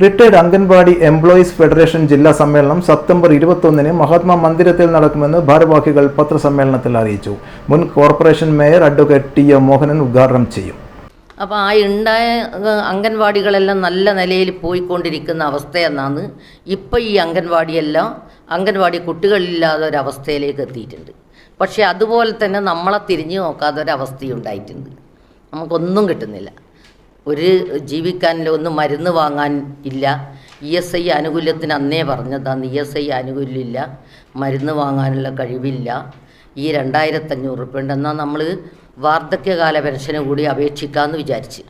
Retired anganwadi employees federation ജില്ലാ സമ്മേളനം September 21-ന് Mahatma മന്ദിരത്തിൽ നടക്കുമെന്ന് ഭാരവാഹികൾ പത്രസമ്മേളനത്തിൽ അറിയിച്ചു. മുൻ കോർപ്പറേഷൻ മേയർ അഡ്വക്കേറ്റ് ടി.എ. മോഹനൻ ഉദ്ഘാടനം ചെയ്യും. അപ്പോൾ ആ ഉണ്ടായ അംഗൻവാടികളെല്ലാം നല്ല നിലയിൽ പോയിക്കൊണ്ടിരിക്കുന്ന അവസ്ഥയെന്നാണ് ഇപ്പോൾ ഈ അംഗൻവാടി കുട്ടികളില്ലാത്ത ഒരവസ്ഥയിലേക്ക് എത്തിയിട്ടുണ്ട്. പക്ഷേ അതുപോലെ തന്നെ നമ്മളെ തിരിഞ്ഞു നോക്കാത്ത ഒരവസ്ഥയുണ്ടായിട്ടുണ്ട്. നമുക്കൊന്നും കിട്ടുന്നില്ല. ഒരു ജീവിക്കാനില്ല, ഒന്നും മരുന്ന് വാങ്ങാൻ ഇല്ല. ESI ആനുകൂല്യത്തിന് അന്നേ പറഞ്ഞതാണ്, ESI ആനുകൂല്യമില്ല, മരുന്ന് വാങ്ങാനുള്ള കഴിവില്ല. ഈ 2500 രൂപ ഉണ്ട്. എന്നാൽ നമ്മൾ വാർദ്ധക്യകാല പെൻഷന് കൂടി അപേക്ഷിക്കാമെന്ന് വിചാരിച്ച്.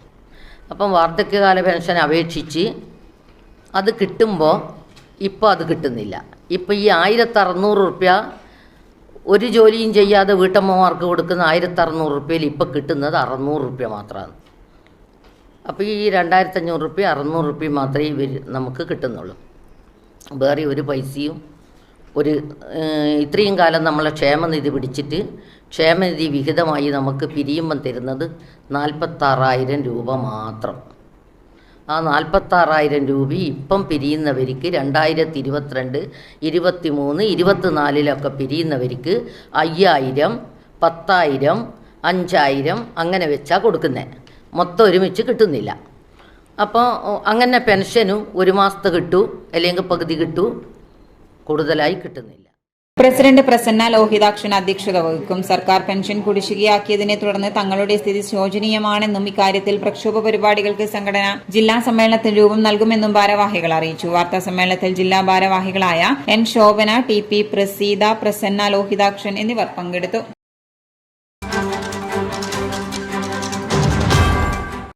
അപ്പം വാർദ്ധക്യകാല പെൻഷൻ അപേക്ഷിച്ച് അത് കിട്ടുമ്പോൾ ഇപ്പോൾ അത് കിട്ടുന്നില്ല. ഇപ്പോൾ ഈ 1600 രൂപ ഒരു ജോലിയും ചെയ്യാതെ വീട്ടമ്മമാർക്ക് കൊടുക്കുന്ന 1600 രൂപയിൽ ഇപ്പോൾ കിട്ടുന്നത് 600 രൂപ മാത്രമാണ്. അപ്പോൾ ഈ 2500 രൂപ 600 രൂപ മാത്രമേ നമുക്ക് കിട്ടുന്നുള്ളൂ. വേറെ ഒരു പൈസയും ഇത്രയും കാലം നമ്മളെ ക്ഷേമനിധി പിടിച്ചിട്ട് ക്ഷേമനിധി വിഹിതമായി നമുക്ക് പിരിയുമ്പം തരുന്നത് 46,000 രൂപ മാത്രം. ആ 46,000 രൂപ ഇപ്പം പിരിയുന്നവർക്ക് 2022, 23, 24 പിരിയുന്നവർക്ക് 5,000, 10,000, 5,000 അങ്ങനെ വെച്ചാൽ കൊടുക്കുന്നത്. മൊത്തം ഒരുമിച്ച് കിട്ടുന്നില്ല. അപ്പോൾ അങ്ങനെ പെൻഷനും ഒരു മാസത്തെ കിട്ടൂ, അല്ലെങ്കിൽ പകുതി കിട്ടൂ, കൂടുതലായി കിട്ടുന്നില്ല. പ്രസിഡന്റ് പ്രസന്ന ലോഹിതാക്ഷൻ അധ്യക്ഷത വഹിക്കും. സർക്കാർ പെൻഷൻ കുടിശ്ശികയാക്കിയതിനെ തുടർന്ന് തങ്ങളുടെ സ്ഥിതി ശോചനീയമാണെന്നും ഇക്കാര്യത്തിൽ പ്രക്ഷോഭ പരിപാടികൾക്ക് സംഘടന ജില്ലാ സമ്മേളനത്തിൽ രൂപം നൽകുമെന്നും ഭാരവാഹികൾ അറിയിച്ചു. വാർത്താ സമ്മേളനത്തിൽ ജില്ലാ ഭാരവാഹികളായ N. ശോഭന, TP. പ്രസീത, പ്രസന്ന ലോഹിതാക്ഷൻ എന്നിവർ പങ്കെടുത്തു.